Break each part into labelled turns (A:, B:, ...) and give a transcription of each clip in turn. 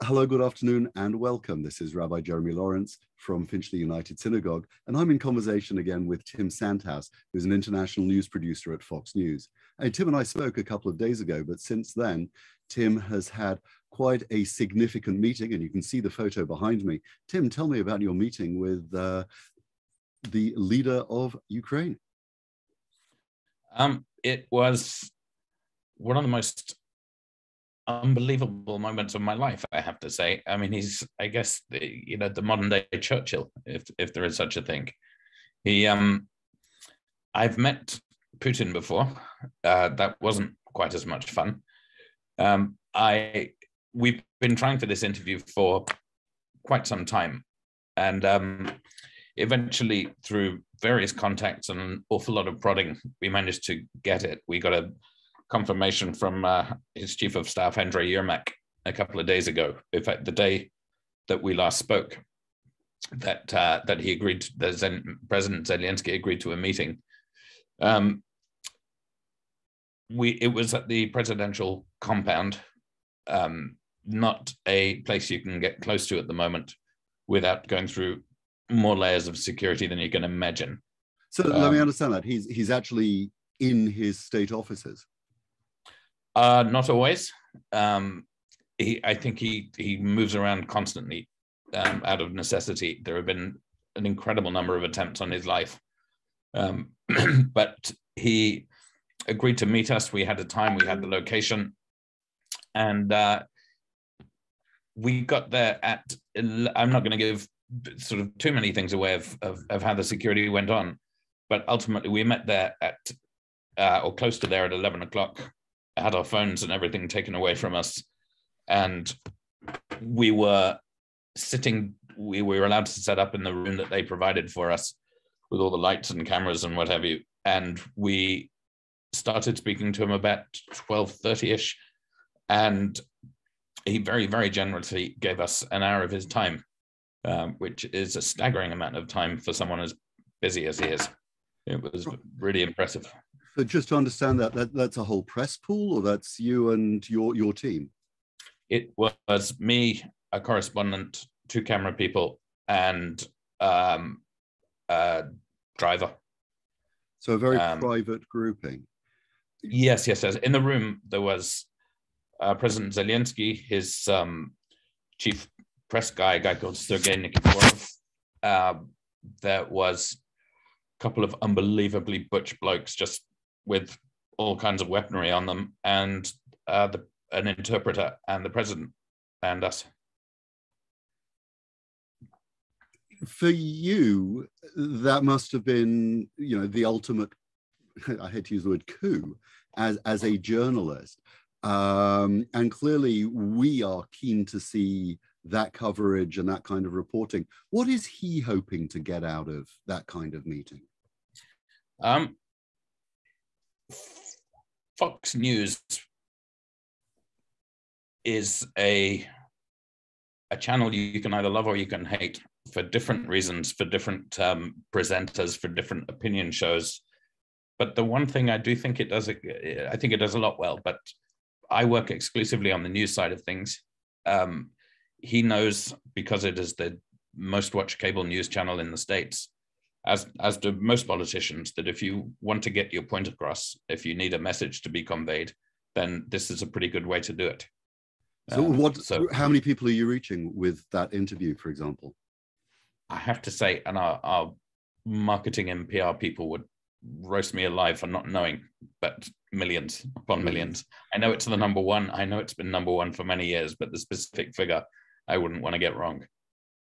A: Hello, good afternoon, and welcome. This is Rabbi Jeremy Lawrence from Finchley United Synagogue, and I'm in conversation again with Tim Santhouse, who's an international news producer at Fox News. And Tim and I spoke a couple of days ago, but since then, Tim has had quite a significant meeting, and you can see the photo behind me. Tim, tell me about your meeting with the leader of Ukraine.
B: It was one of the most unbelievable moments of my life, I have to say. I mean, he's, I guess, the modern day Churchill, if there is such a thing. I've met Putin before. That wasn't quite as much fun. We've been trying for this interview for quite some time, and eventually, through various contacts and an awful lot of prodding, we managed to get it. We got a confirmation from his chief of staff, Andrei Yermak, a couple of days ago. In fact, the day that we last spoke, that he agreed, President Zelenskyy agreed to a meeting. It was at the presidential compound, not a place you can get close to at the moment without going through more layers of security than you can imagine.
A: So let me understand that. He's actually in his state offices.
B: Not always. I think he moves around constantly out of necessity. There have been an incredible number of attempts on his life. But he agreed to meet us. We had a time, we had the location, and we got there at, I'm not going to give sort of too many things away of how the security went on, but ultimately we met there at, or close to there at 11 o'clock, had our phones and everything taken away from us. And we were allowed to set up in the room that they provided for us with all the lights and cameras and what have you. And we started speaking to him about 12:30ish. And he very, very generously gave us an hour of his time, which is a staggering amount of time for someone as busy as he is. It was really impressive.
A: So just to understand that's a whole press pool, or that's you and your team?
B: It was me, a correspondent, 2 camera people, and a driver.
A: So a very private grouping.
B: Yes. In the room, there was President Zelenskyy, his chief press guy, a guy called Sergei Nikiforov. There was a couple of unbelievably butch blokes just with all kinds of weaponry on them, and an interpreter, and the president, and us.
A: For you, that must have been, the ultimate, I hate to use the word coup, as a journalist. And clearly we are keen to see that coverage and that kind of reporting. What is he hoping to get out of that kind of meeting?
B: Fox News is a channel you can either love or you can hate for different reasons, for different presenters, for different opinion shows. But the one thing I do think it does, I think it does a lot well, but I work exclusively on the news side of things. He knows, because it is the most watched cable news channel in the States, as do most politicians, that if you want to get your point across, if you need a message to be conveyed, then this is a pretty good way to do it.
A: So how many people are you reaching with that interview, for example?
B: I have to say, and our marketing and PR people would roast me alive for not knowing, but millions upon millions. I know it's the number one. I know it's been number one for many years, but the specific figure, I wouldn't want to get wrong.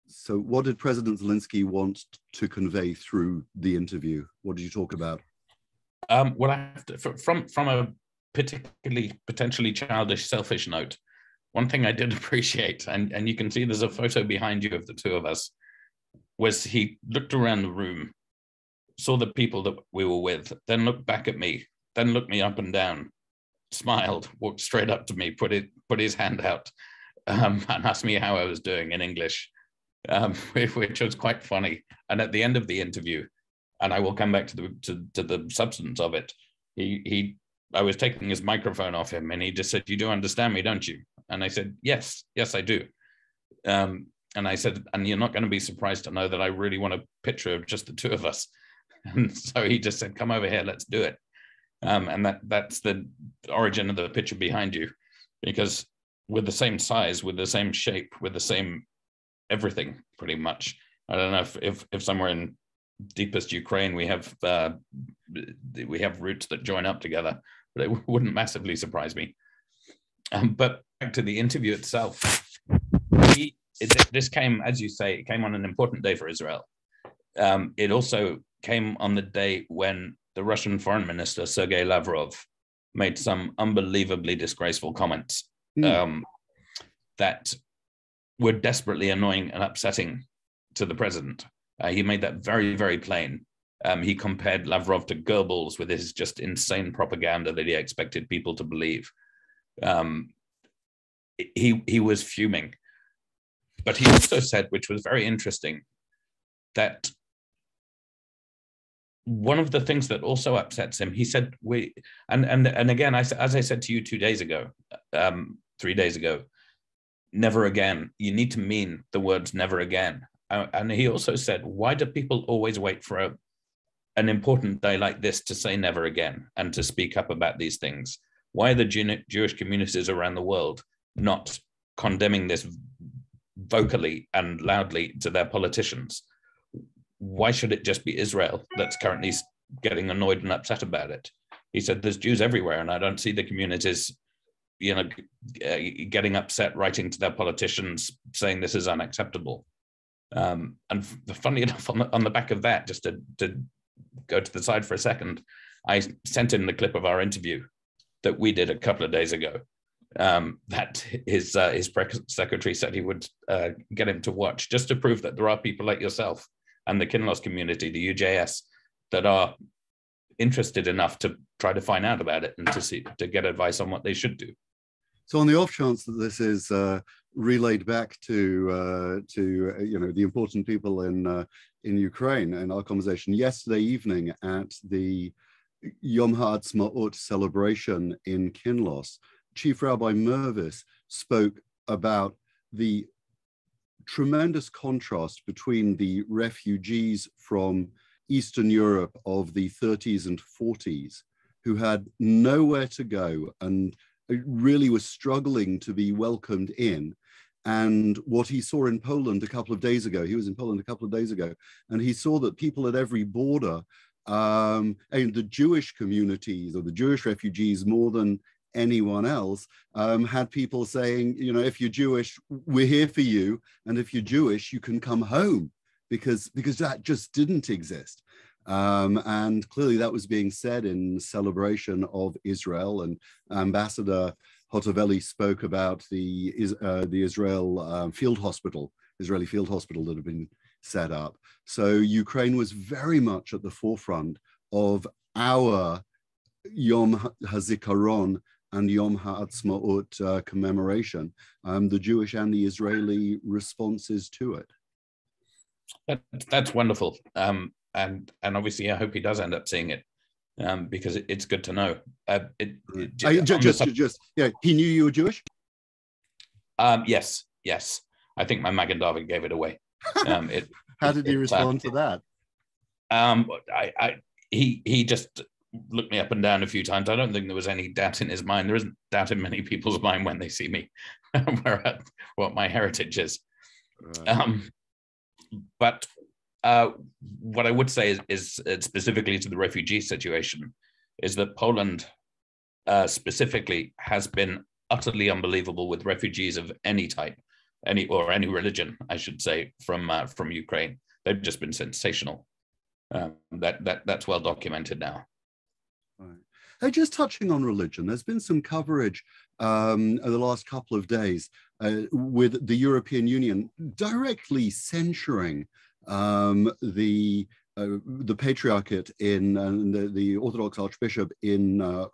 A: So what did President Zelenskyy want to convey through the interview? What did you talk about?
B: Well, I have to, from a particularly potentially childish, selfish note, one thing I did appreciate, and you can see there's a photo behind you of the two of us, was he looked around the room, saw the people that we were with, then looked back at me, then looked me up and down, smiled, walked straight up to me, put his hand out, and asked me how I was doing in English, which was quite funny. And at the end of the interview, and I will come back to the substance of it, I was taking his microphone off him, and he just said, "You do understand me, don't you?" And I said, yes, I do. And I said, and you're not going to be surprised to know that I really want a picture of just the two of us. And so he just said, come over here, let's do it. And that's the origin of the picture behind you, because we're the same size, with the same shape, with the same everything, pretty much. I don't know if somewhere in deepest Ukraine we have roots that join up together, but it wouldn't massively surprise me. But back to the interview itself. This came, as you say, it came on an important day for Israel. It also came on the day when the Russian foreign minister, Sergei Lavrov, made some unbelievably disgraceful comments that were desperately annoying and upsetting to the president. He made that very, very plain. He compared Lavrov to Goebbels with his just insane propaganda that he expected people to believe. He was fuming. But he also said, which was very interesting, that one of the things that also upsets him, he said, and again, as I said to you 3 days ago, never again. You need to mean the words never again. And he also said, why do people always wait for an important day like this to say never again and to speak up about these things? Why are the Jewish communities around the world not condemning this vocally and loudly to their politicians? Why should it just be Israel that's currently getting annoyed and upset about it? He said, there's Jews everywhere, and I don't see the communities, getting upset, writing to their politicians, saying this is unacceptable. And funny enough, on the back of that, just to go to the side for a second, I sent in the clip of our interview that we did a couple of days ago. That his press secretary said he would get him to watch, just to prove that there are people like yourself and the Kinloss community, the UJS, that are interested enough to try to find out about it and to get advice on what they should do.
A: So, on the off chance that this is relayed back to the important people in Ukraine, in our conversation yesterday evening at the Yom HaAtzmaut celebration in Kinloss, Chief Rabbi Mervis spoke about the tremendous contrast between the refugees from Eastern Europe of the 30s and 40s, who had nowhere to go and really was struggling to be welcomed in, and what he saw in Poland a couple of days ago. He was in Poland a couple of days ago, and he saw that people at every border, and the Jewish communities or the Jewish refugees more than anyone else, had people saying, if you're Jewish, we're here for you, and if you're Jewish, you can come home, because that just didn't exist. And clearly that was being said in celebration of Israel, and Ambassador Hotovely spoke about the Israeli field hospital that had been set up. So Ukraine was very much at the forefront of our Yom HaZikaron and Yom HaAtzmaut commemoration, the Jewish and the Israeli responses to it.
B: That's wonderful. And obviously, I hope he does end up seeing it, because it's good to know.
A: He knew you were Jewish?
B: Yes. I think my Magen David gave it away.
A: How did he respond to that?
B: He just looked me up and down a few times. I don't think there was any doubt in his mind. There isn't doubt in many people's mind when they see me, what my heritage is. Right. But what I would say is specifically to the refugee situation, is that Poland specifically has been utterly unbelievable with refugees of any type, any religion, I should say, from Ukraine. They've just been sensational. That's well documented now.
A: Right. Just touching on religion, there's been some coverage over the last couple of days with the European Union directly censuring the patriarchate in the Orthodox Archbishop in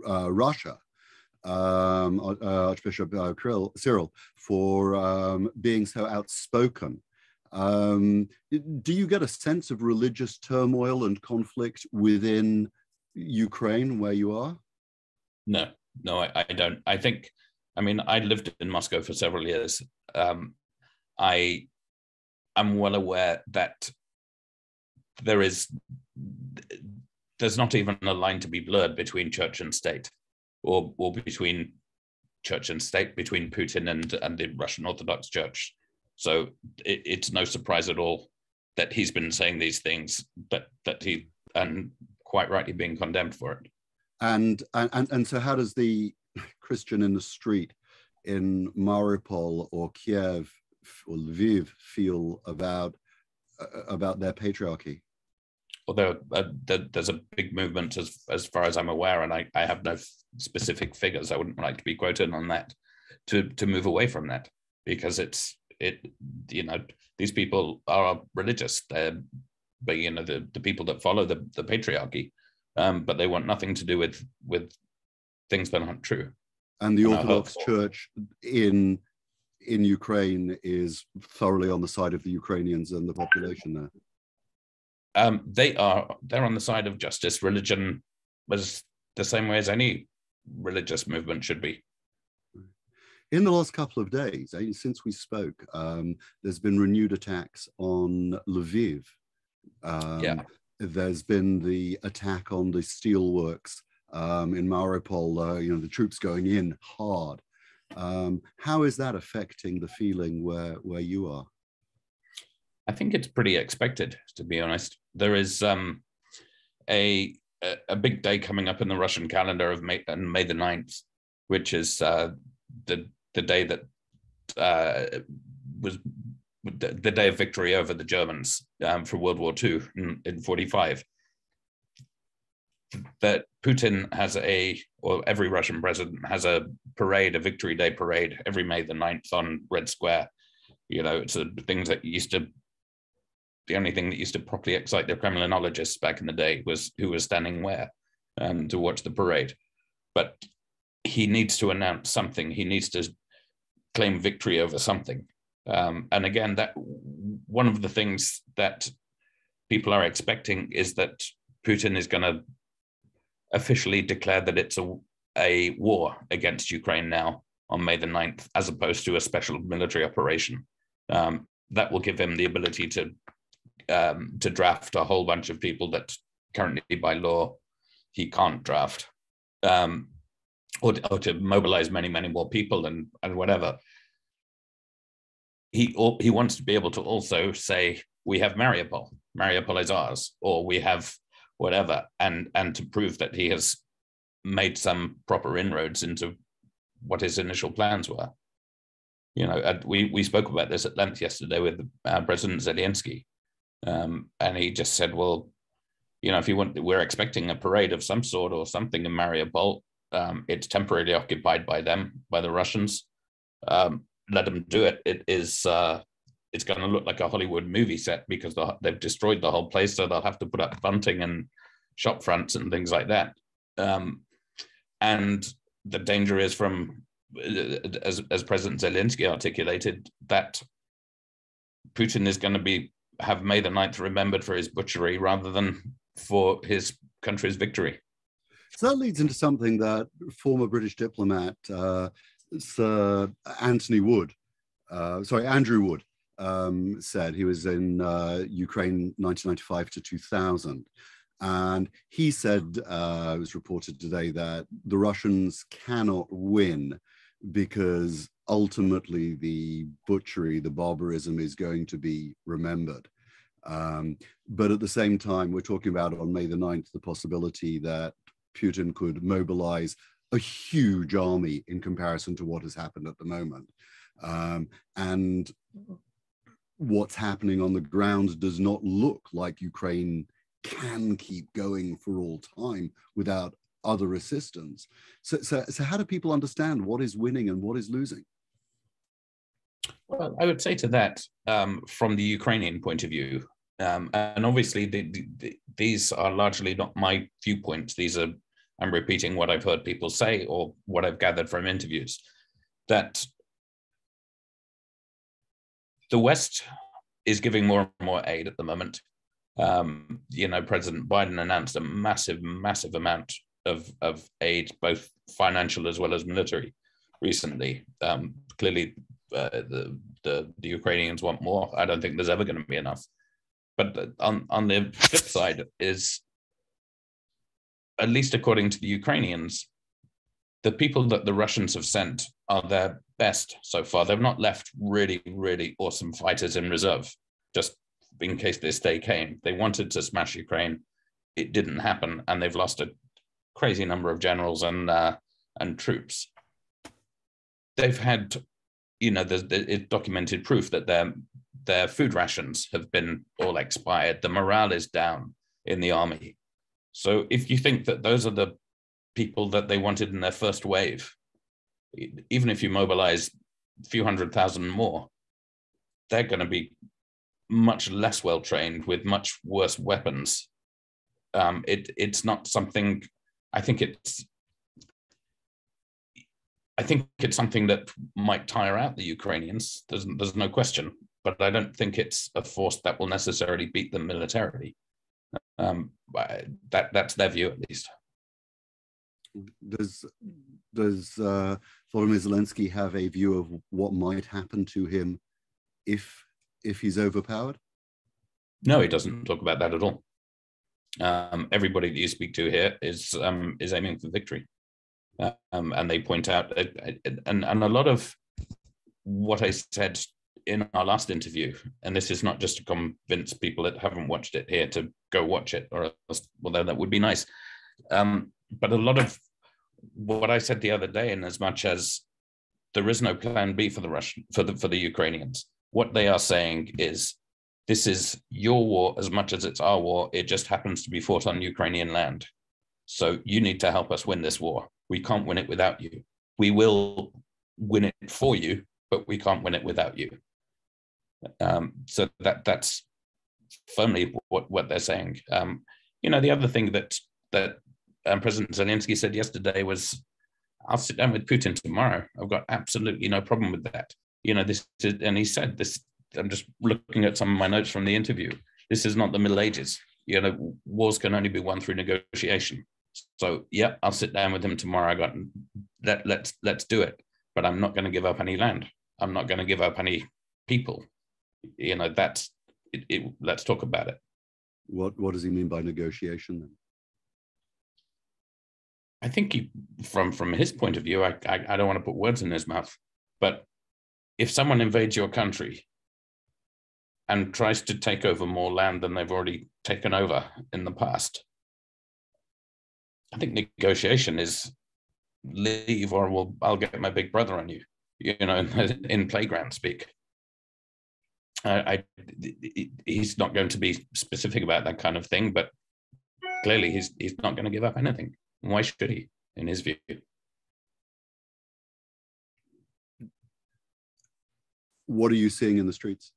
A: Russia, Archbishop Cyril, for being so outspoken. Do you get a sense of religious turmoil and conflict within Ukraine where you are?
B: No, I don't. I lived in Moscow for several years. I am well aware that there's not even a line to be blurred between church and state, or between church and state, between Putin and the Russian Orthodox Church. So it's no surprise at all that he's been saying these things, that he, and quite rightly, being condemned for it.
A: And so how does the Christian in the street in Mariupol or Kiev or Lviv feel about their patriarchy?
B: Well, there's a big movement as far as I'm aware, and I have no specific figures. I wouldn't like to be quoted on that, to move away from that, because these people are religious. They're, but the people that follow the patriarchy, but they want nothing to do with things that aren't true.
A: And the Orthodox Church in Ukraine is thoroughly on the side of the Ukrainians and the population there.
B: They're on the side of justice. Religion was the same way as any religious movement should be.
A: In the last couple of days, since we spoke, there's been renewed attacks on Lviv. There's been the attack on the steelworks in Mariupol, the troops going in hard. How is that affecting the feeling where you are?
B: I think it's pretty expected, to be honest. There is a big day coming up in the Russian calendar of May the 9th, which is the day that was the day of victory over the Germans for World War II in 45. That Putin has or every Russian president has a parade, a Victory Day parade, every May the 9th on Red Square. It's things that the only thing that used to properly excite the Kremlinologists back in the day was who was standing where to watch the parade. But he needs to announce something. He needs to claim victory over something. And again, that one of the things that people are expecting is that Putin is going to officially declare that it's a war against Ukraine now on May the 9th, as opposed to a special military operation. That will give him the ability to draft a whole bunch of people that currently by law he can't draft, or to mobilize many, many more people and whatever. He wants to be able to also say, we have Mariupol. Mariupol is ours, or we have whatever, and to prove that he has made some proper inroads into what his initial plans were. We spoke about this at length yesterday with President Zelenskyy. And he just said, well, if you want, we're expecting a parade of some sort or something in Mariupol. It's temporarily occupied by the Russians. Let them do it. It's going to look like a Hollywood movie set, because they've destroyed the whole place, so they'll have to put up bunting and shop fronts and things like that. And the danger is from, as President Zelenskyy articulated, that Putin is going to have May the 9th remembered for his butchery rather than for his country's victory.
A: So that leads into something that former British diplomat Sir Andrew Wood said. He was in Ukraine 1995 to 2000. And he said, it was reported today, that the Russians cannot win because ultimately the butchery, the barbarism is going to be remembered. But at the same time, we're talking about on May the 9th, the possibility that Putin could mobilize a huge army in comparison to what has happened at the moment. And what's happening on the ground does not look like Ukraine can keep going for all time without other assistance. So how do people understand what is winning and what is losing?
B: Well, I would say to that, from the Ukrainian point of view, and obviously these are largely not my viewpoints. I'm repeating what I've heard people say or what I've gathered from interviews, that the West is giving more and more aid at the moment. President Biden announced a massive, massive amount of aid, both financial as well as military, recently. Clearly, the Ukrainians want more. I don't think there's ever going to be enough. But on the flip side is, at least according to the Ukrainians, the people that the Russians have sent are their best so far. They've not left really, really awesome fighters in reserve, just in case this day came. They wanted to smash Ukraine. It didn't happen, and they've lost a crazy number of generals and troops. They've had, there's documented proof that their food rations have been all expired. The morale is down in the army. So if you think that those are the people that they wanted in their first wave, even if you mobilize a few 100,000 more, they're going to be much less well trained with much worse weapons. It's not something. I think it's something that might tire out the Ukrainians. There's no question, but I don't think it's a force that will necessarily beat them militarily. That's their view, at least.
A: Does Vlodymyr Zelenskyy have a view of what might happen to him if he's overpowered?
B: No, he doesn't talk about that at all. Everybody that you speak to here is aiming for victory, and they point out and a lot of what I said in our last interview, and this is not just to convince people that haven't watched it here to go watch it, or else, well, that would be nice. But a lot of what I said the other day, in as much as there is no plan B for the Ukrainians, what they are saying is, this is your war as much as it's our war. It just happens to be fought on Ukrainian land. So you need to help us win this war. We can't win it without you. We will win it for you, but we can't win it without you. So that's firmly what they're saying. The other thing that President Zelenskyy said yesterday was, I'll sit down with Putin tomorrow. I've got absolutely no problem with that. And he said this, I'm just looking at some of my notes from the interview. This is not the Middle Ages. Wars can only be won through negotiation. So yeah, I'll sit down with him tomorrow. Let's do it. But I'm not going to give up any land. I'm not going to give up any people. That's it. Let's talk about it.
A: What does he mean by negotiation then?
B: I think from his point of view, I don't want to put words in his mouth, but if someone invades your country and tries to take over more land than they've already taken over in the past, I think negotiation is leave, or I'll get my big brother on you, in playground speak. He's not going to be specific about that kind of thing, but clearly he's not going to give up anything. Why should he, in his view?
A: What are you seeing in the streets?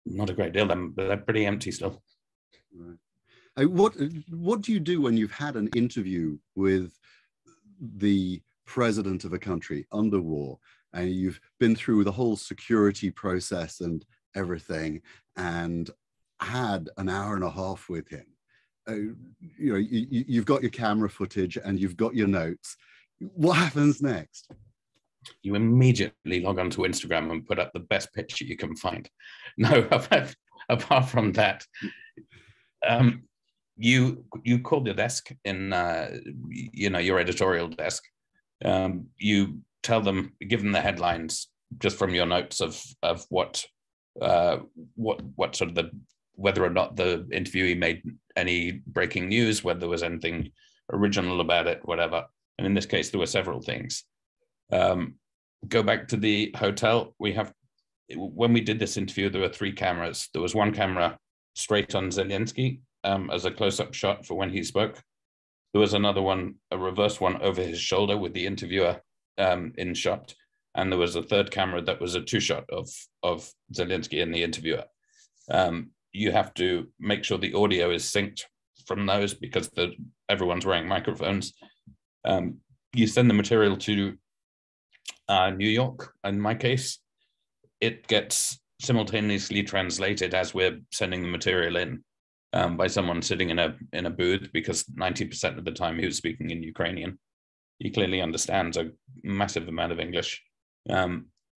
B: Not a great deal. They're pretty empty still.
A: Right. What do you do when you've had an interview with the president of a country under war, and you've been through the whole security process and everything, and had an hour and a half with him? You've got your camera footage and you've got your notes. What happens next?
B: You immediately log onto Instagram and put up the best picture you can find. No, apart from that, you call the desk in your editorial desk. You tell them, give them the headlines just from your notes of what sort of whether or not the interviewee made any breaking news, whether there was anything original about it, whatever. And in this case, there were several things. Go back to the hotel. When we did this interview, there were 3 cameras. There was one camera straight on Zelenskyy as a close-up shot for when he spoke. There was another one, a reverse one over his shoulder with the interviewer in shot. And there was a third camera that was a 2-shot of Zelenskyy and the interviewer. You have to make sure the audio is synced from those because everyone's wearing microphones. You send the material to New York. In my case, it gets simultaneously translated as we're sending the material in by someone sitting in a booth, because 90% of the time he was speaking in Ukrainian. He clearly understands a massive amount of English.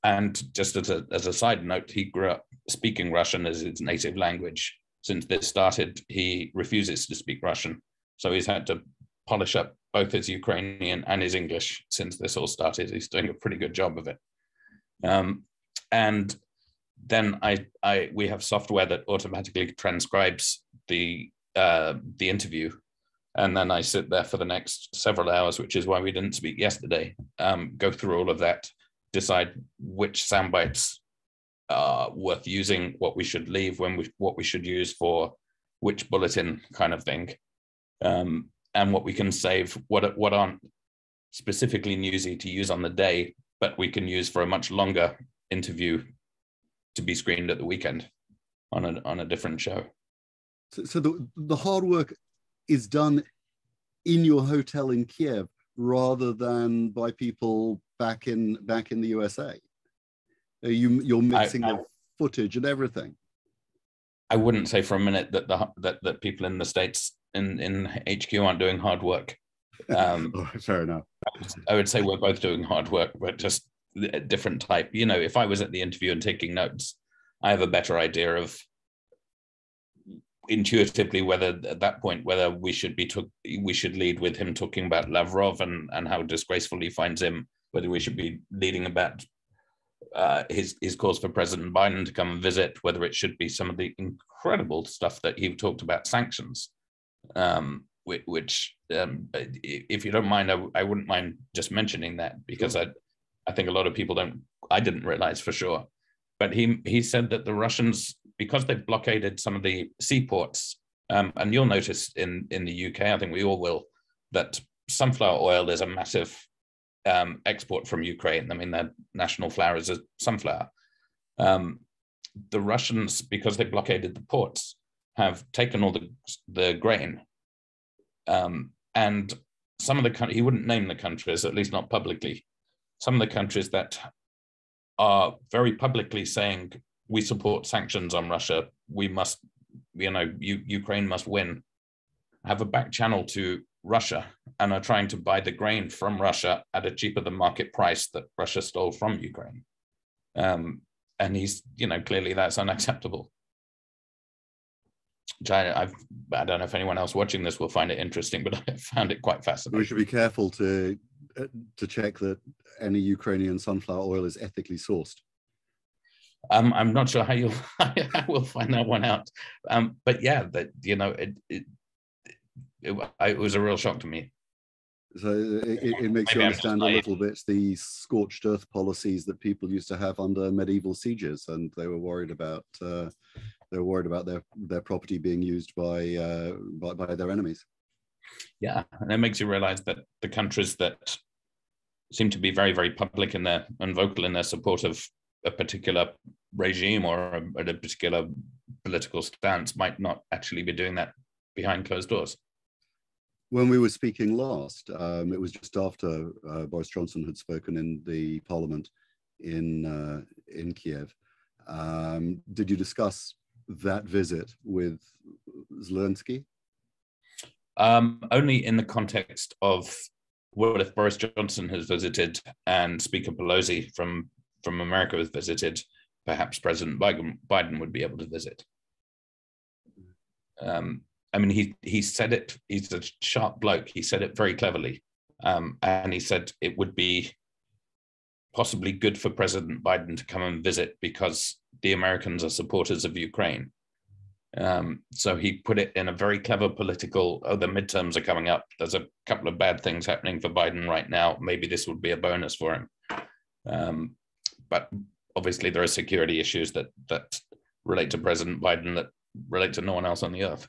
B: And just as a side note, he grew up speaking Russian as his native language. Since this started, he refuses to speak Russian. So he's had to polish up both his Ukrainian and his English since this all started. He's doing a pretty good job of it. And then we have software that automatically transcribes the interview. And then I sit there for the next several hours, which is why we didn't speak yesterday, go through all of that, decide which sound bites are worth using, what we should leave, what we should use for which bulletin kind of thing, and what we can save, what aren't specifically newsy to use on the day, but we can use for a much longer interview to be screened at the weekend on a different show.
A: So the hard work is done in your hotel in Kiev rather than by people back in the USA. You're mixing the footage and everything.
B: I wouldn't say for a minute that people in the States in HQ aren't doing hard work.
A: Fair enough.
B: I would say we're both doing hard work, but just a different type. You know, if I was at the interview and taking notes, I have a better idea of intuitively whether at that point whether we should lead with him talking about Lavrov and how disgraceful he finds him, whether we should be leading about his calls for President Biden to come and visit, whether it should be some of the incredible stuff that he talked about, sanctions, which if you don't mind, I wouldn't mind just mentioning that, because I think a lot of people I didn't realize for sure. But he said that the Russians, because they've blockaded some of the seaports, and you'll notice in the UK, I think we all will, that sunflower oil is a massive export from Ukraine. I mean, their national flower is a sunflower. The Russians, because they blockaded the ports, have taken all the grain. And some of the countries, he wouldn't name the countries, at least not publicly, some of the countries that are very publicly saying, we support sanctions on Russia, we must, Ukraine must win, have a back channel to Russia and are trying to buy the grain from Russia at a cheaper than market price that Russia stole from Ukraine. And he's, clearly that's unacceptable. Which I don't know if anyone else watching this will find it interesting, but I found it quite fascinating.
A: We should be careful to check that any Ukrainian sunflower oil is ethically sourced.
B: I'm not sure how I will find that one out. But yeah, that it was a real shock to me.
A: So it makes you understand a little bit the scorched earth policies that people used to have under medieval sieges, and they were worried about their property being used by their enemies.
B: Yeah, and it makes you realize that the countries that seem to be very, very public and vocal in their support of a particular regime or a particular political stance might not actually be doing that behind closed doors.
A: When we were speaking last, it was just after Boris Johnson had spoken in the parliament in Kiev. Did you discuss that visit with Zelenskyy?
B: Only in the context of what if Boris Johnson has visited and Speaker Pelosi from America has visited, perhaps President Biden would be able to visit. I mean, he said it, he's a sharp bloke, he said it very cleverly. And he said it would be possibly good for President Biden to come and visit because the Americans are supporters of Ukraine. So he put it in a very clever political, the midterms are coming up, there's a couple of bad things happening for Biden right now, maybe this would be a bonus for him. But obviously there are security issues that relate to President Biden that relate to no one else on the earth.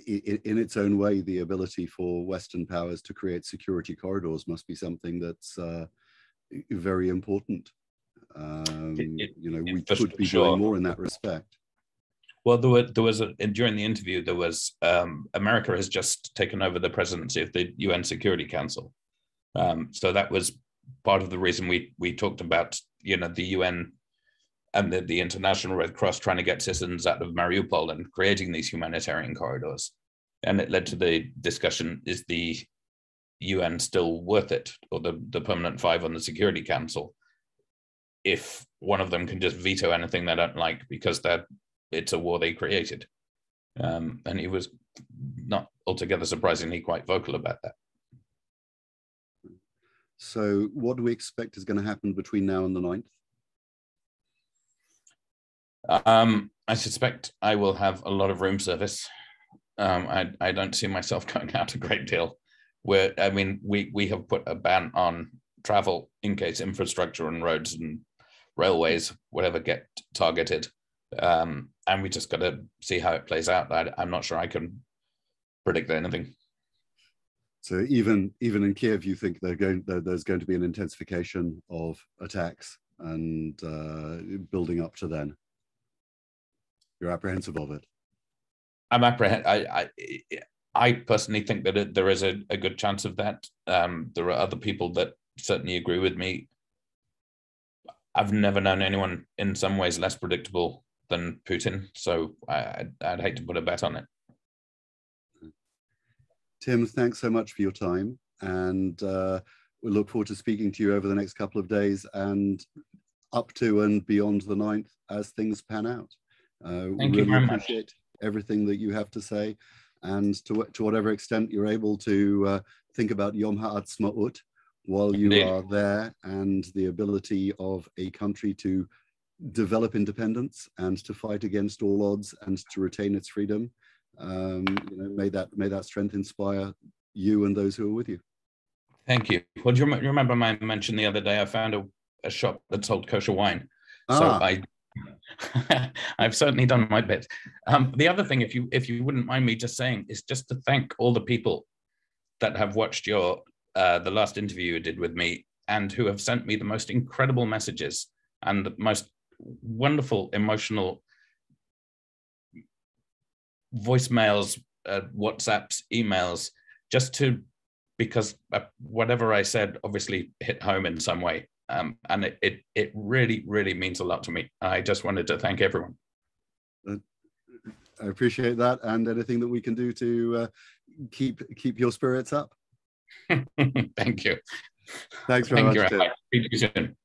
A: In its own way, the ability for Western powers to create security corridors must be something that's very important. We could be doing more in that respect.
B: Well, there was during the interview, there was America has just taken over the presidency of the UN Security Council. So that was part of the reason we talked about, the UN and the International Red Cross trying to get citizens out of Mariupol and creating these humanitarian corridors. And it led to the discussion, is the UN still worth it, or the permanent five on the Security Council? if one of them can just veto anything they don't like because it's a war they created. And he was not altogether surprisingly quite vocal about that.
A: So what do we expect is going to happen between now and the 9th?
B: I suspect I will have a lot of room service. I don't see myself going out a great deal. We have put a ban on travel in case infrastructure and roads and railways, whatever, get targeted. And we just got to see how it plays out. I'm not sure I can predict anything.
A: So even in Kiev, you think there's going to be an intensification of attacks and building up to then? You're apprehensive of it?
B: I'm apprehensive. I personally think that there is a good chance of that. There are other people that certainly agree with me. I've never known anyone in some ways less predictable than Putin, so I'd hate to put a bet on it.
A: Tim, thanks so much for your time, and we look forward to speaking to you over the next couple of days and up to and beyond the 9th as things pan out.
B: Thank you very much.
A: Appreciate everything that you have to say, and to whatever extent you're able to think about Yom HaAtzmaut while you
B: Indeed.
A: are there, and the ability of a country to develop independence and to fight against all odds and to retain its freedom. May that strength inspire you and those who are with you. Thank
B: you. Well, do you remember my mention the other day? I found a shop that sold kosher wine. So I've certainly done my bit. The other thing, if you wouldn't mind me just saying, is just to thank all the people that have watched the last interview you did with me and who have sent me the most incredible messages and the most wonderful emotional voicemails, WhatsApps, emails, because whatever I said obviously hit home in some way. And it really, really means a lot to me. I just wanted to thank everyone. I appreciate that, and anything that we can do to keep your spirits up. Thank you. Thanks very much. Speak to you soon.